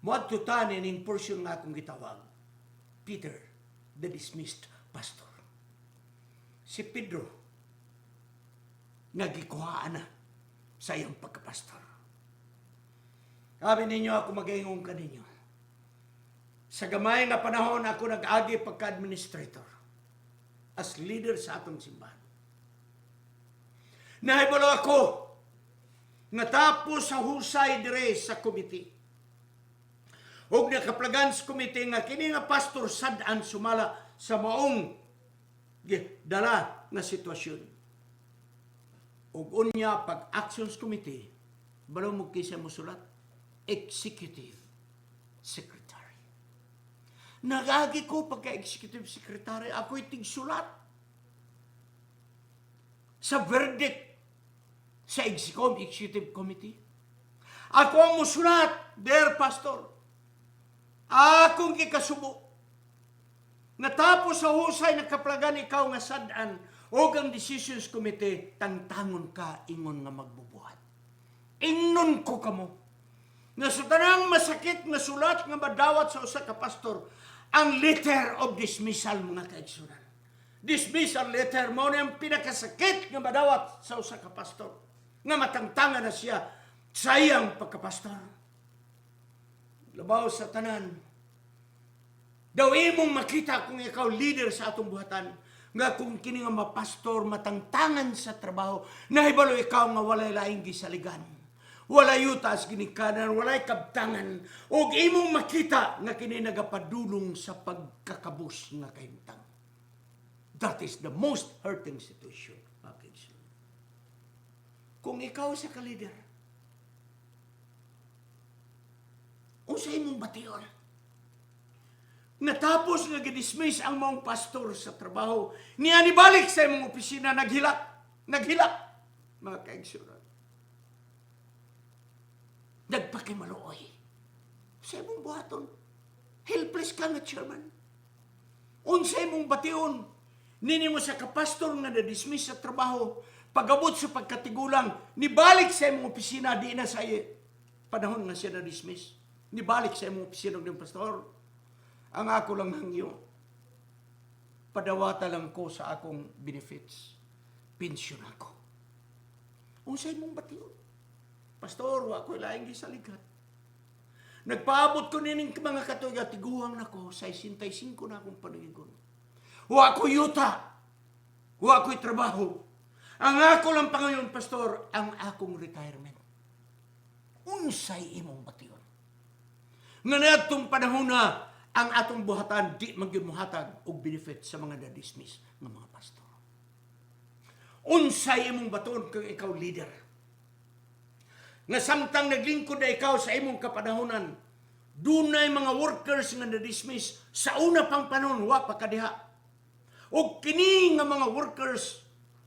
Moadto tanin in portion nga akong gitawag, Peter, the dismissed pastor. Si Pedro, nagikuhaan na sa iyang pagkapastor. Sabi ninyo, ako mag-ingong kaninyo. Sa gamay nga panahon, ako nag-agi pagka-administrator as leader sa atong simbahan. Nahibalo ako nga tapos sa husay dire sa committee. Og nakaplagan sa committee nga kini nga pastor sad-an sumala sa maong dala nga sitwasyon. Og unya pag actions committee, balo mo kisa mo sulat, executive secretary. Nagagi ko pagka-executive secretary, ako'y tigsulat sa verdict sa executive committee. Ako ang musulat, dear pastor. Akong ikasubo. Natapos sa husay nakaplagan ikaw nga sad-an o ang decisions committee, tangtangon ka ingon nga magbubuhat. Ingnon ko kamo. Nga sa tanang masakit nga sulat nga madawat sa usa ka pastor, ang letter of dismissal mga kaigsunan. Dismissal letter mo na yung pinakasakit nga madawat sa usa ka pastor. Nga matangtangan na siya sa iyang pagkapastor. Labaw sa tanan, daw imong makita kung ikaw leader sa atong buhatan, nga kung kini nga mapastor matangtangan sa trabaho, nahibalo ikaw nga walay laing gisaligan, walay yutas ginikanan, walay kabtangan, ug imong makita nga kini nagapadulong sa pagkakabus nga kahimtang. That is the most hurting situation. Kung ikaw sa ka-leader, unsay mong bation? Natapos nga gidismiss ang mong pastor sa trabaho, niya nibalik sa imong opisina, naghilak, mga kaigsunan. Nagpakimaluoy sa imong buhaton. Helpless ka nga, chairman. Unsay mong bation? Nini mo sa kapastor nga na-dismiss sa trabaho, pagabot sa pagkatigulang, nibalik sa imong opisina, di na sa panahon nga siya na-dismiss. Nibalik sa imong opisina ng pastor. Ang ako lang hangyo, padawata lang ko sa akong benefits. Pensyon ako. Unsay mong batiyon? Pastor, wa ko'y laing gisalikat. Nagpaabot ko nining mga katuya, tiguang na ko, 65 na akong panuigon. Wa ko'y yuta. Wa ko'y trabaho. Ang ako lang pangayon, pastor, ang akong retirement. Unsay imong bation? Nga natong panahon na ang atong buhatan di maggimuhatag og benefit sa mga na-dismiss ng mga pastor. Unsay imong baton kung ikaw leader? Nga samtang naglingkod na ikaw sa imong kapanahonan, dunay mga workers nga na-dismiss sa una pang panahon, wa pa kadiha. Og kini nga mga workers,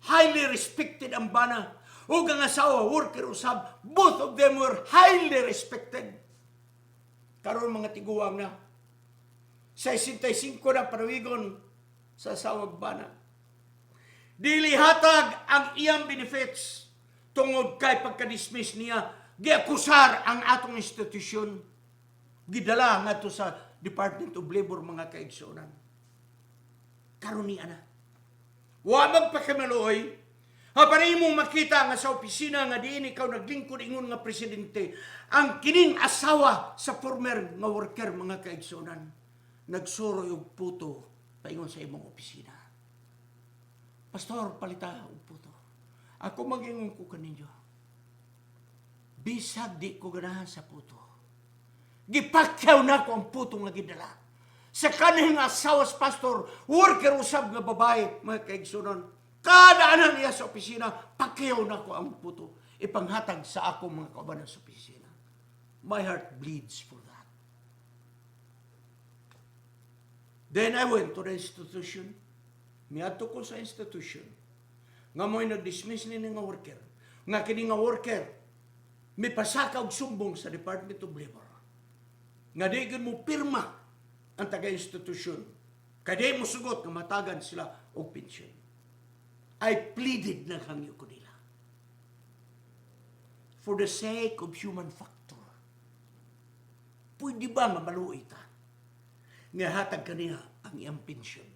highly respected ang bana. O ang asawa, worker usab, both of them were highly respected. Karon mga tiguang na, 65 na panawigon sa asawag bana. Dili hatag ang iyang benefits tungod kay pagka-dismiss niya, giakusar ang atong institusyon, gidala nga to sa Department of Labor mga kaigsunan. Karon niya na. Wa magpakamaluoy, haparin mong makita nga sa opisina nga diin ikaw naglingkod ingon nga presidente, ang kining asawa sa former nga worker mga kaigsunan, nagsuroy og puto paingon sa imong opisina. Pastor, palita og puto. Ako mag-ingon ko kaninyo, bisag di ko ganahan sa puto. Gipakyaw na ko ang puto nga gidala. Sa kanihing asawas pastor, worker usab nga babae, mga kaigsunan, kada anan niya sa opisina, pakyaw na ko ang puto. Ipanghatag sa ako mga kauban sa opisina. My heart bleeds for that. Then I went to the institution. Miadto ko sa institution. Nga mo'y nag-dismiss ni nga worker. Nga kini nga worker, may pasaka og sumbong sa Department of Labor. Nga di mo pirma ang taga-institusyon. Kaya mo sugot na matagan sila og pensyon. I pleaded na hangyo ko nila. For the sake of human factor. Pwede ba mamaluoy ta? Nga hatag kaniya ang iyang pensyon.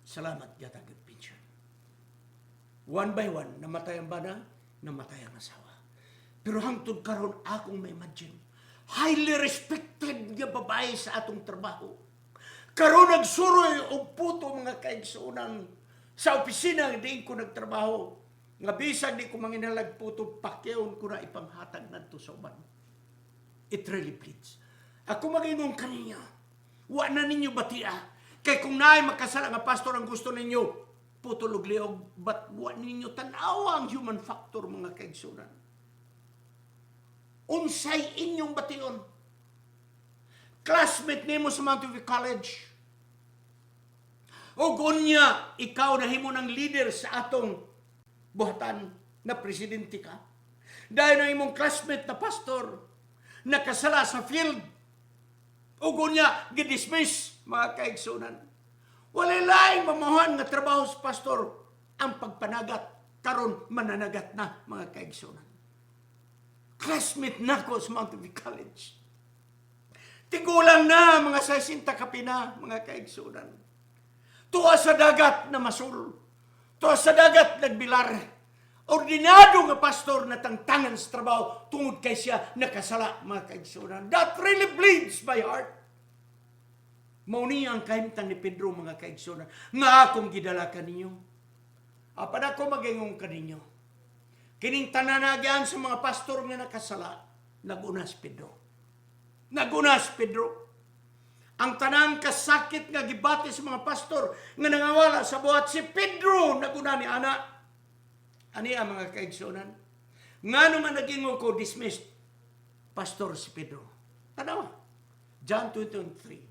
Salamat yatag ang pensyon. One by one, namatay ang bana, namatay ang asawa. Pero hangtod karon akong ma-imagine, highly respected nga babae sa atong trabaho. Karon nagsuroy og puto mga kaigsunan sa opisina di ko nagtrabaho. Nga bisag di ko manginalag puto, pakyaon ko na ipanghatag ngadto sa uban. It really bleeds. Ako mag-ingon kaniya, wa na ninyo batia. Kay kung naay makasala nga pastor ang gusto ninyo, putulog liog, but wa ninyo tanawa ang human factor mga kaigsunan. Unsay inyong bation? Classmate nimo sa Mount Olive College. O gunya, ikaw na himo ng leader sa atong buhatan na presidente ka. Dahil na imong classmate na pastor, nakasala sa field. O gunya, gidismiss, mga kaigsunan. Walay laing mamahuan nga trabaho sa pastor ang pagpanagat. Karon mananagat na, mga kaigsunan. Classmate na ko sa Mount Olive College. Tigulang na, mga 60 kapina, mga kaigsunan. Tuwa sa dagat na masul. Tuwa sa dagat nagbilar. Ordinado nga pastor na tangtangan sa trabaho tungod kay siya nakasala, mga kaigsunan. That really bleeds my heart. Mauni ang kahimtang ni Pedro, mga kaigsunan, nga akong gidala kaninyo. Apan ako magingong kaninyo. Kining tananagyan sa mga pastor nga nakasala, nagunas Pedro. Nagunas Pedro. Ang tanan kasakit nga gibati sa mga pastor nga nangawala sa buhat, si Pedro naguna ni ana. Ani ang mga kaigsunan. Nga naman naging ko dismissed, pastor si Pedro. Tanawa, John 2:23.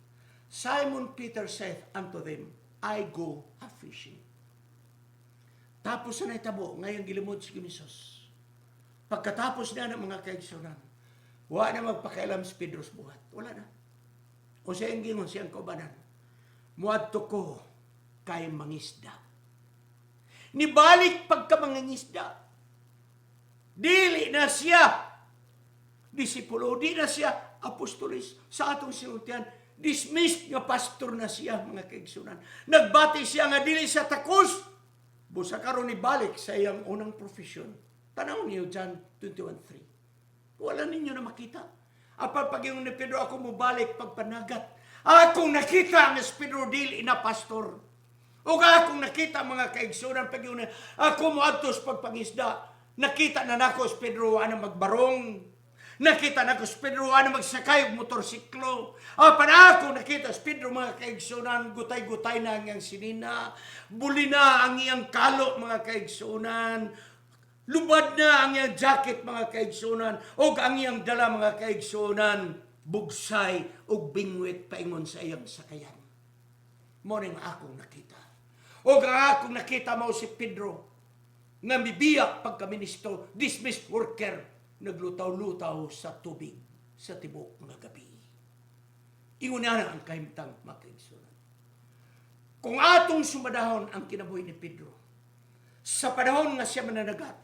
Simon Peter said unto them, I go a-fishing. Tapos na itabo, ngayong gilimod si Ginisos. Pagkatapos na ng mga kaigsunan, wala na magpakialam si Pedro sa buhat. Wala na. O siya ang gingon, siyang kaubanan. Muadto ko kay mangisda. Nibalik pagka mangingisda. Dili na siya disipulo, di na siya apostolis. Sa atong sinultian, dismissed nga pastor na siya, mga kaigsunan. Nagbati siya nga dili sa takos. Busa karon ni balik sa iyang unang profesyon. Tanaw niyo John 21:3. Wala ninyo na makita. Apan pag yung ni Pedro, ako mo balik pagpanagat. Akong nakita ang Pedro dili na pastor. O akong nakita mga kaigsunan pag yung ako mo adtos pagpangisda. Nakita na nako si Pedro ana magbarong. Nakita na ko si Pedro ano magsakay og motorsiklo. Apan ako nakita si Pedro mga kaigsunan, gutay-gutay na ang iyang sinina, buli na ang iyang kalo mga kaigsunan, lubad na ang iyang jacket mga kaigsunan, o ang iyang dala mga kaigsunan, bugsay o bingwit paingon sa iyang sakayan. Mo ning akong nakita. O ang akong nakita mo si Pedro, nga mibiyak pagkaministro, dismissed worker, naglutaw-lutaw sa tubig sa tibok mga gabi. Ingunahan ang kahimtang mga kaigsunan. Kung atong sumadahon ang kinabuhi ni Pedro, sa panahon nga siya mananagat,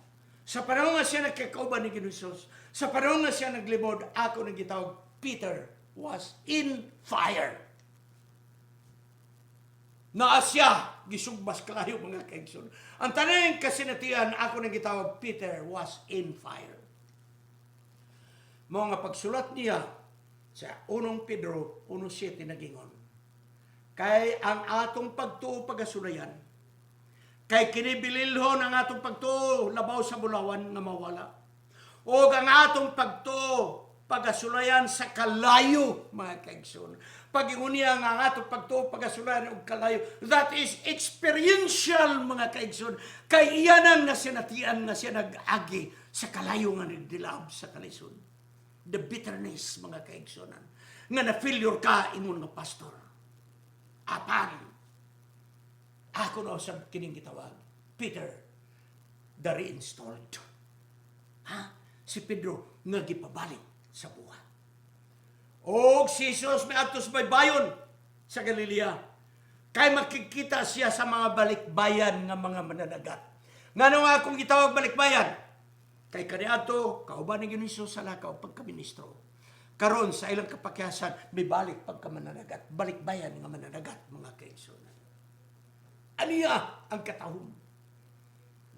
sa panahon nga siya nagkakauban ni Ginoos, sa panahon nga siya naglibod, ako nang gitawag, Peter was in fire. Na siya gisugbas kalayo mga kaigsunan. Ang tanang kasinatian, ako nang gitawag, Peter was in fire. Mga pagsulat niya sa 1 Pedro 1:7 nagingon. Kay ang atong pagtuo pagasulayan, kay kinibililhon ang atong pagtuo labaw sa bulawan nga mawala. O ang atong pagtuo pagasulayan sa kalayo, mga kaigsoon. Pag-ingunia nga ang atong pagtuo pagasulayan og kalayo, that is experiential, mga kaigsoon. Kay iyan ang nasinatian na siya nag-agi sa kalayo nga nagdilab sa kalisod. The bitterness, mga kaigsunan, nga na-failure ka ingon nga pastor. Apan, ako na sa kining gitawag, Peter, the reinstalled. Ha? Si Pedro nga gipabalik sa buhat. O si Jesus may atos may bayon sa Galilea. Kay makikita siya sa mga balikbayan nga mga mananagat. Ngano nga akong gitawag balikbayan? Kay kaniadto, kauban ni Ginoos sa lakaw pagkaministro. Karon sa ilang kapakyasan, may balik pagka mananagat. Balikbayan nga mananagat, mga kaigsunan. Aniya ang katahom.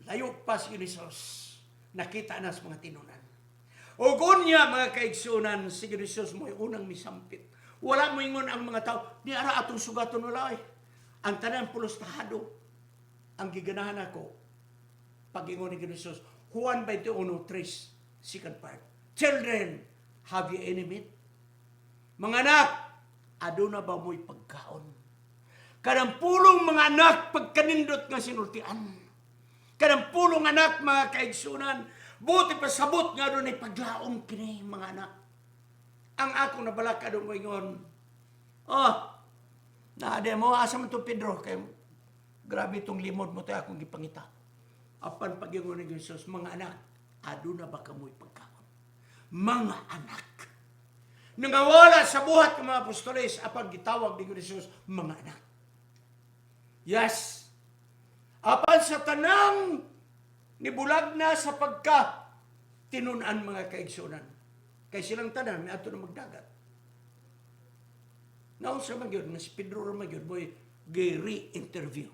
Layo pa si Jesus. Nakita na sa mga tinunan. O gunya, mga kaigsunan, si Jesus mo'y unang misampit. Wala mo ingon ang mga tao, di ara atong sugaton wala eh. Ang tanan pulos tahado. Ang giganahan ako, pag-ingon ni Jesus, Juan 21:3, second part. Children, have you any meat? Mga anak, aduna ba mo'y pagkaon? Kanang pulong mga anak, pagkanindot nga sinultian. Kanang pulong anak, mga kaigsunan, buti pa sabot nga doon ay paglaom kini, mga anak. Ang akong nabalaka doon mo ingon, naade mo, asa man to Pedro, kay grabe itong limod mo tayo akong gipangita. Apan pag-ingon ni Jesus, mga anak, aduna ba kamoy pagkaon? Mga anak. Nangawala sa buhat ng mga apostoles, apan gitawag ni Jesus, mga anak. Yes. Apan sa tanang nibulag na sa pagka tinunan, mga kaigsunan. Kay silang tanan, may ato na magdagat. Naon sa magyod, nga si Pedro na magyod, mo'y gi-re-interview.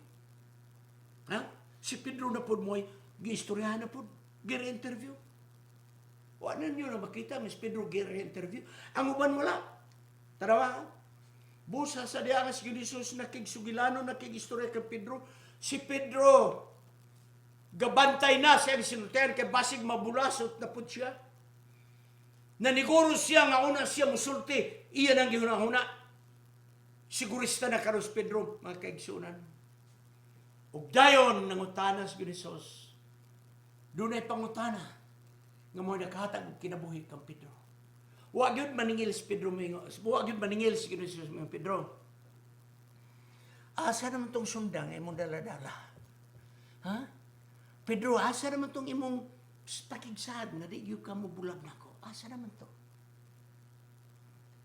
Ha? Si Pedro na po mo'y gi-istoryahan na po, gi-re-interview. Wala nyo na makita, si Pedro gi-re-interview. Ang uban wala. Tarawa, busa sa diyangas si Jesus, nakigsugilano, nakig-istorya kay Pedro. Si Pedro, gabantay na siya ang sinultihan, kay basig mabulasot na po siya. Naniguro siya nga una siya musulti, iyan ang gihuna-huna. Sigurista na karos Pedro, mga kaigsunan. Ug dayon nangutanas ni Jesus. Doon ay pangutana nga mo nakahatag kinabuhi kang Pedro. Wa gyud maningil si Pedro mingo. Wa gyud maningil si Jesus mingo Pedro. Asa naman tong sundang imong dala-dala? Ha? Pedro, asa naman tong imong pakigsad nga di gyud ka mo bulag nako? Asa naman to?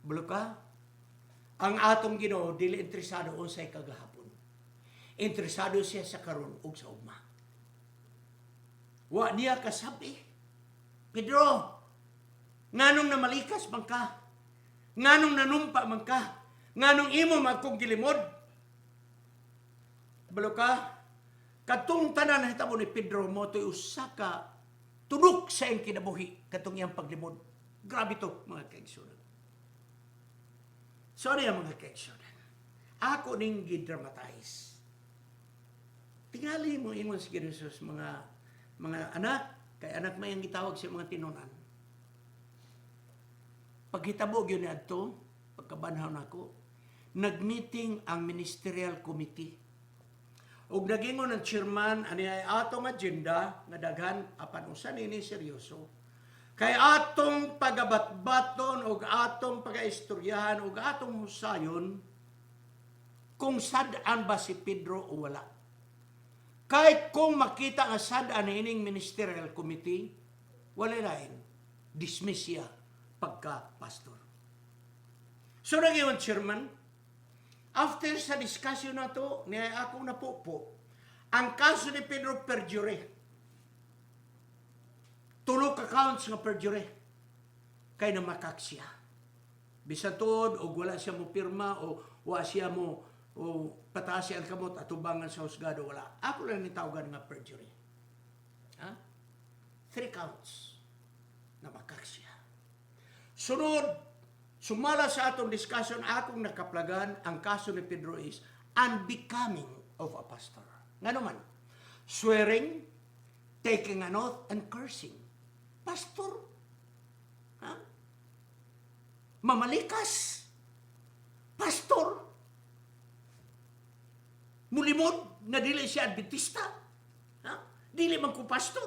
Bulo ka? Ang atong Ginoo dili interesado unsay kagahapon. Interesado siya sa karon ug sa ugma. Wa niya kasabi, Pedro, nganong namalikas man ka? Nganong nanumpa man ka? Nganong imo magkong gilimod? Balo ka? Katong tanan na hitabo ni Pedro mo to'y usa ka tunok sa iyang kinabuhi katong iyang paglimod. Grabe to, mga kaigsunan. Sorry mga kaigsunan. Ako ning gidramatize. Tingali mo ingon si Jesus, mga anak, kay anak may ang gitawag sa mga tinunan. Paghitabo yun ni adto, pagkabanhaw nako, nagmeeting ang ministerial committee. Ug nagingon ang chairman ani ay atong agenda nga daghan apan usa nini seryoso. Kay atong pagabatbaton ug atong pagaistoryahan ug atong husayon kung sad-an ba si Pedro o wala. Kay kung makita nga sad-an ining ministerial committee, wala lain, dismiss siya pagka-pastor. So nagingon chairman, after sa discussion na to, niya akong napupo, ang kaso ni Pedro perjury. Tulog accounts nga perjury. Kay namakak siya. Bisan tuod, o wala siya mo pirma, o wala siya mo o pataas siya ang kamot at tubangan sa husgado, wala. Ako lang nitawagan nga perjury. Ha? 3 counts. Namakak siya. Sunod, sumala sa atong discussion, akong nakaplagan, ang kaso ni Pedro is unbecoming of a pastor. Nga naman, swearing, taking an oath, and cursing. Pastor? Ha? Mamalikas? Pastor? Mulimod na dili siya Adventista? Ha? Dili man ko pastor?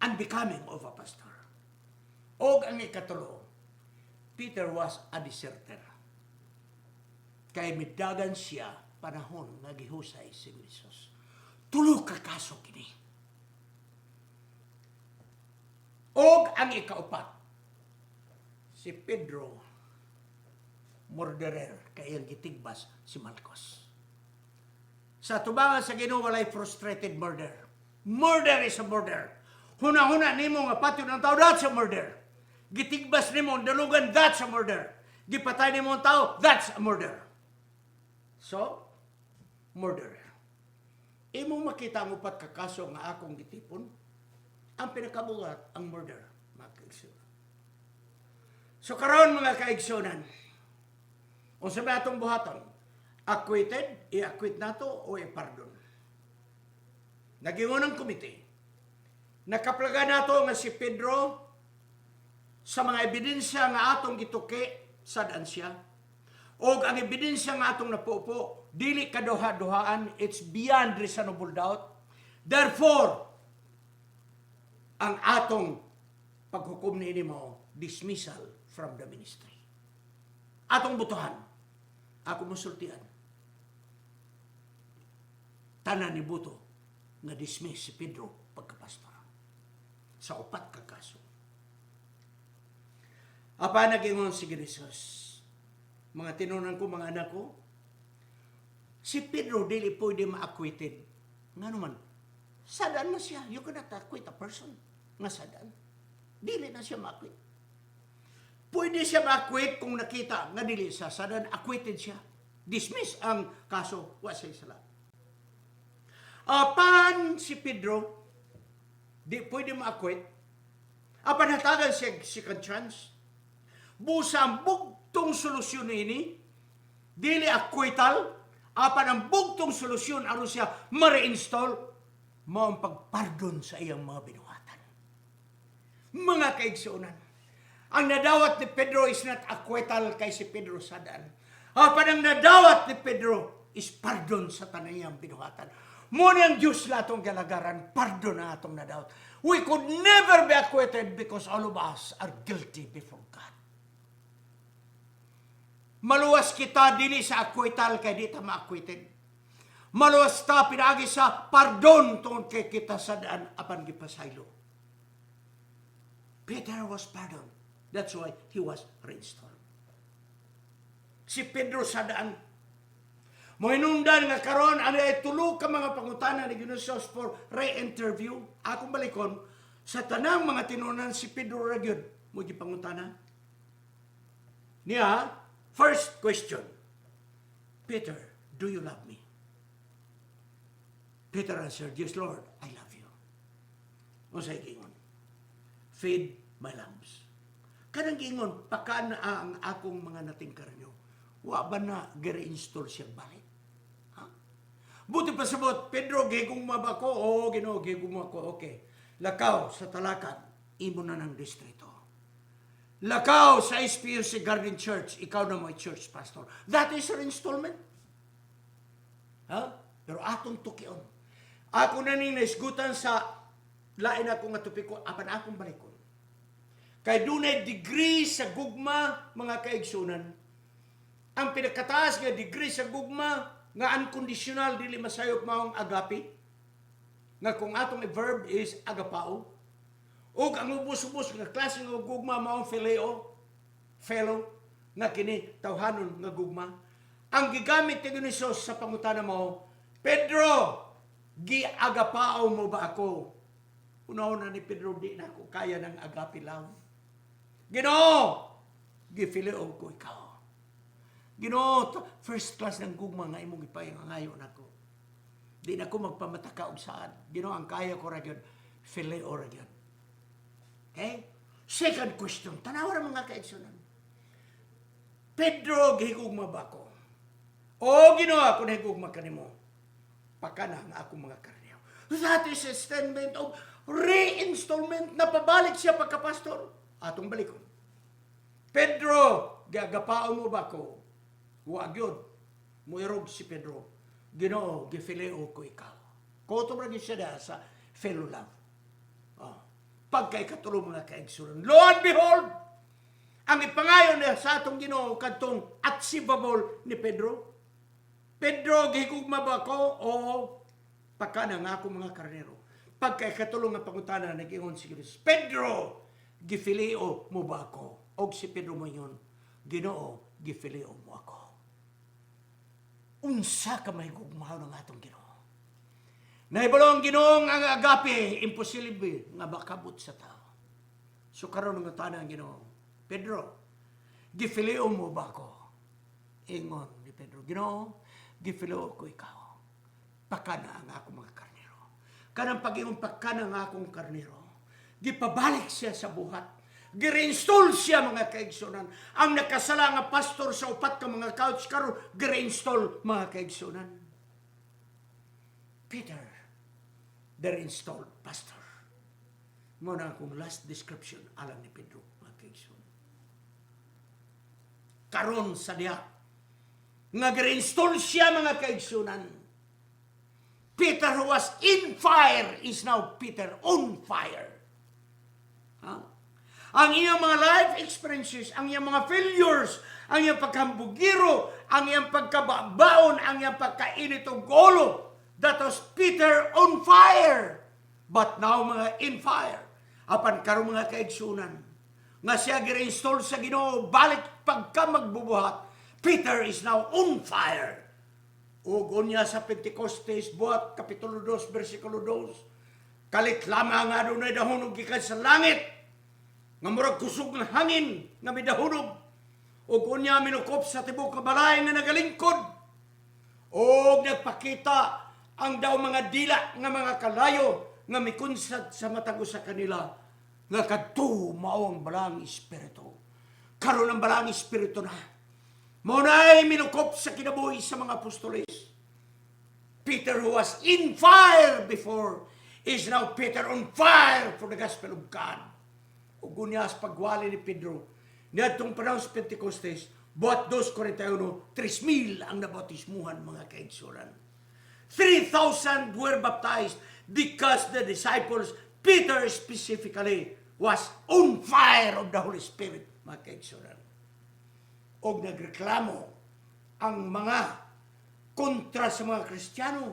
Unbecoming of a pastor. Og ang ikatulo, Peter was a deserter. Kay midagan siya panahon nga gihusay si Jesus. Tulo ka kaso kini. Og ang ikaupat, si Pedro, murderer, kay ang gitigbas si Malcos. Sa tubangan sa Ginoo walay frustrated murder. Murder is a murder. Huna-huna nimo nga patyon ang tao, that's a murder. Gitigbas nimo ang dalugan, that's a murder. Gipatay nimo ang tao, that's a murder. So, murder. Imong makita ang upat ka kaso nga akong gitipon, ang pinakabugat ang murder, mga kaigsunan. So karon mga kaigsunan, kung sabi atong buhaton, acquitted, i-acquit nato o i-pardon. Nagingon ang komite. Nakaplaga nato nga si Pedro sa mga ebidensya nga atong gituki sa dansya. O ang ebidensya nga atong napupo, dili kaduha-duhaan, it's beyond reasonable doubt. Therefore, ang atong paghukom ni mo, dismissal from the ministry. Atong butuhan, ako musultian. Tanan ni buto nga dismiss si Pedro pagkapastor sa upat ka kaso. Apa nagingon si Jesus? Mga tinunan ko, mga anak ko, si Pedro dili pwede ma-acquitted. Nga naman, sadaan na siya. You cannot acquit a person nga sadaan. Dili na siya ma-acquit. Pwede siya ma-acquit kung nakita nga dili sa sadaan, acquitted siya. Dismiss ang kaso, wa siya sala. Apan si Pedro, di pwede ma-acquit. Apan hatagan siya second chance. Busa ang bugtong solusyon ini, dili acquittal, apan ang bugtong solusyon aron siya ma-reinstall, mo ang pagpardon sa iyang mga binuhatan. Mga kaigsunan, ang nadawat ni Pedro is not acquittal kay si Pedro sadaan. Apan ang nadawat ni Pedro is pardon sa tanayang binuhatan. Muna ang Diyos latong galagaran, pardon na atong nadawat. We could never be acquitted because all of us are guilty before God. Maluwas kita dili sa acquittal kay di ta ma-acquitted. Maluwas ta pinaagi sa pardon tungod kay kita sa daan apan gipasaylo. Peter was pardoned. That's why he was reinstalled. Si Pedro sa daan, mohinungdan nga karon ano ay tulo ka mga pangutana ni Ginosos for re-interview. Akong balikon sa tanang mga tinunan si Pedro ragyod mo gipangutana. Niya, first question, Peter, do you love me? Peter answered, yes, Lord, I love you. O sa ikingon, feed my lambs. Kanang gingon, pakaan na ang akong mga natingkar nyo. Wa ba na gire-install siya balik? Ha? Buti pa sabot, Pedro, gigugma ba ko? Oo, Ginoo, gigugma ko. Okay. Lakaw sa Talakan, imo na ng distrito. Lakaw sa SPUC Garden Church, ikaw na may church pastor. That is an installment. Ha? Pero atong tukion. Ako na ning naisgutan sa lain akong atupiko, apan akong balikon. Kay dunay degree sa gugma, mga kaigsunan. Ang pinakataas nga degree sa gugma, nga unconditional, dili masayop maong agapi. Nga kung atong verb is agapao. O ang ubos-ubos nga klase nga gugma maong phileo, fellow, nga kini tawhanon nga gugma. Ang gigamit ni Ginosos sa pangutana mo, Pedro, giagapao mo ba ako? Una-una ni Pedro, di na ako kaya ng agapi lang. Ginoo, gifileo ko ikaw. Ginoo, first class ng gugma nga imong ipayangayon ako. Di na ako magpamataka og saan. Ginoo, ang kaya ko ra gyud fileo ra gyud. Okay? Second question, tanawa ra mga kaigsunan. Pedro, gihigugma ba ko? O Ginoo, ako nahigugma kanimo. Pakana ang akong mga karniyaw. That is a statement of reinstallment na pabalik siya pagkapastor. Atong balikon. Pedro, gagapao mo ba ko? Huwag yun. Muirog si Pedro. Ginoo, gifileo ko ikaw. Koto mo rin siya sa fellow love. Pagkay katulong mga kaigsunan. Lo and behold, ang ipangayon niya sa atong Ginoo kadtong achievable ni Pedro. Pedro, gihigugma ba ko? O pakana nga akong mga karnero. Pagkay katulong nga pangutana nag-ingon si Christ. Pedro, gifileo mo ba ako? Og si Pedro mo yun, Ginoo, gifileo mo ako. Unsa ka mahigugmaw ng atong Ginoo. Nahibalong Ginoo ang agape, imposible nga makabot sa tao. So karon nga tanang Ginoo, Pedro, gifileo mo ba ko? Ingon ni Pedro, Ginoo, gifileo ko ikaw. Pakana ang akong mga karnero. Kanang pag-ingon pakana ang akong karnero, gipabalik siya sa buhat. Gi-reinstall siya mga kaigsunan. Ang nakasala nga pastor sa upat ka mga couch karon gi-reinstall mga kaigsunan. Peter, the reinstalled pastor. Muna akong last description alam ni Pedro mga kaigsunan. Karon sa diya nga gi-reinstall siya mga kaigsunan. Peter who was in fire is now Peter on fire. Huh? Ang iyang mga life experiences, ang iyang mga failures, ang iyang pagkambugiro, ang iyang pagkabaon, ang iyang pagkainit o golo, that was Peter on fire. But now mga in fire. Apan karon mga kaigsunan, nga siya gi-reinstall sa Ginoo, balik pagka magbubuhat, Peter is now on fire. Ug unya sa Pentecostes, buhat Kapitulo 2, versikulo 2, kaliklama nga adunay dahonog gikan sa langit, nga murag kusog ng hangin nga midahonog, ug unya minukop sa tibok nga balay nga nagalingkod, ug nagpakita ang daw mga dila nga mga kalayo nga mikunsad sa matago sa kanila, nga kadto mao ang balang espiritu. Karon ang balang espiritu na Muna'y minukop sa kinabuhi sa mga apostoles. Peter who was in fire before is now Peter on fire for the gospel of God. Ug unya sa pagwali ni Pedro, niadtong panahon sa Pentecostes, buhat 2:41, 3,000 ang nabautismuhan mga kaigsunan. 3,000 were baptized because the disciples, Peter specifically, was on fire of the Holy Spirit mga kaigsunan. O nagreklamo ang mga kontra sa mga Kristiyano.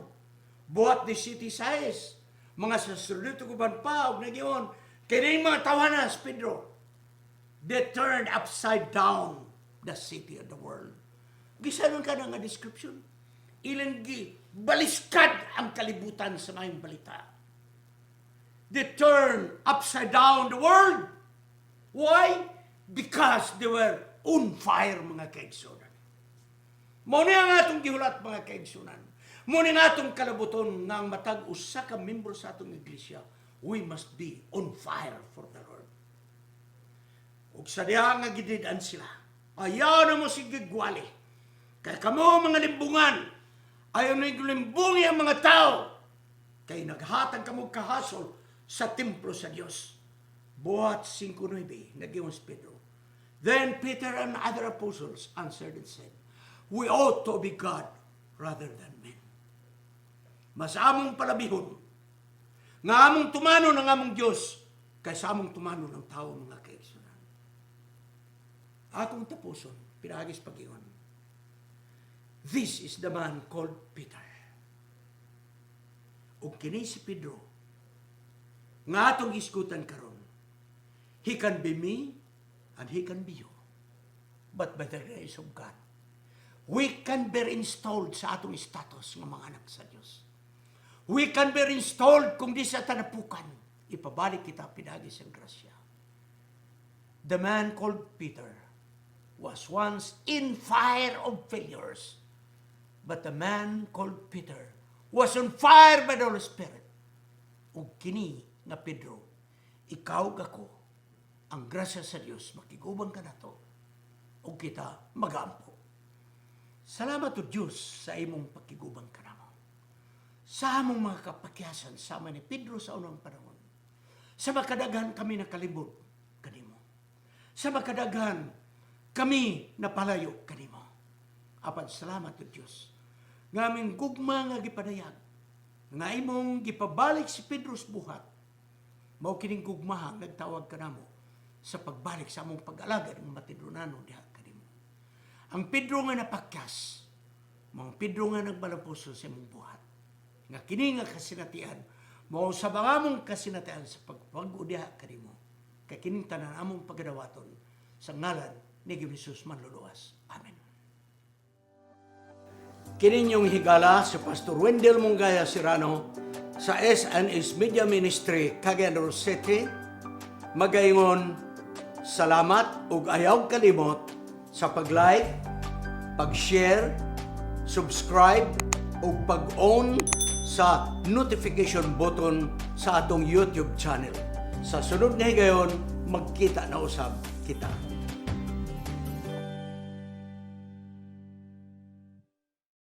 Buhat 16, mga saserdote guban pa, o nagyon, kaya mga tawanas, Pedro, they turned upside down the city of the world. Gisanon ka na nga description. Ilang baliskad ang kalibutan sa mga balita. They turned upside down the world. Why? Because they were on fire mga kaigsunan. Muna nga atong gihulat mga kaigsunan. Muna nga atong kalabuton nga ang matag usa ka membro sa atong iglesia, we must be on fire for the Lord. Ug sa diha nga gididan sila, ayaw na mo sigigwali. Kaya kamo mga limbungan, ayaw na limbungi ang mga tao. Kay naghatag kamo kahasol sa templo sa Dios. Buhat 5:9, nagiyon si Pedro. Then Peter and other apostles answered and said, we ought to obey God rather than men. Mas among palabihon, nga among tumano ng among Diyos, kaysa among tumano ng tao mga kaigsunan. Akong tapuson, pinagis pag-iwan. This is the man called Peter. O kini si Pedro, nga atong iskutan karon, he can be me, and he can be you. But by the grace of God, we can be reinstalled sa atong status ng mga anak sa Diyos. We can be reinstalled kung di sa tanapukan. Ipabalik kita pinagi sa grasya. The man called Peter was once in fire of failures. But the man called Peter was on fire by the Holy Spirit. Ug kini nga Pedro, ikaw gako, ang grasya sa Diyos, makigubang ka na to, o kita magampo. Salamat to Diyos sa imong pakigubang ka na mo. Sa among mga kapakyasan, sama ni Pedro sa unang panahon. Sa makadaghan kami nakalibot kanimo. Sa makadaghan kami napalayo kanimo. Apan salamat to Diyos. Nga aming gugma nga gipadayag, nga imong gipabalik si Pedro sa buhat, mao kining gugmahang nagtawag ka namo sa pagbalik sa among pag-alagad ng matidronano diha kanimo. Ang Pedro nga napakyas, mga Pedro nga nagbalampuso sa imong buhat, nga kini nga kasinatian, mao sa bangamong kasinatian sa pagpag-o diha kanimo, kay kining tanan among pagadawaton sa ngalan ni Jesus manluluwas. Amen. Kini yung higala si Pastor Wendell Mongaya Serrano sa S&S Media Ministry, Cagayan de Oro City, Magaingon, salamat ug ayaw kalimot sa pag-like, pag-share, subscribe ug pag-on sa notification button sa atong YouTube channel. Sa sunod nga higayon, magkita na usab kita.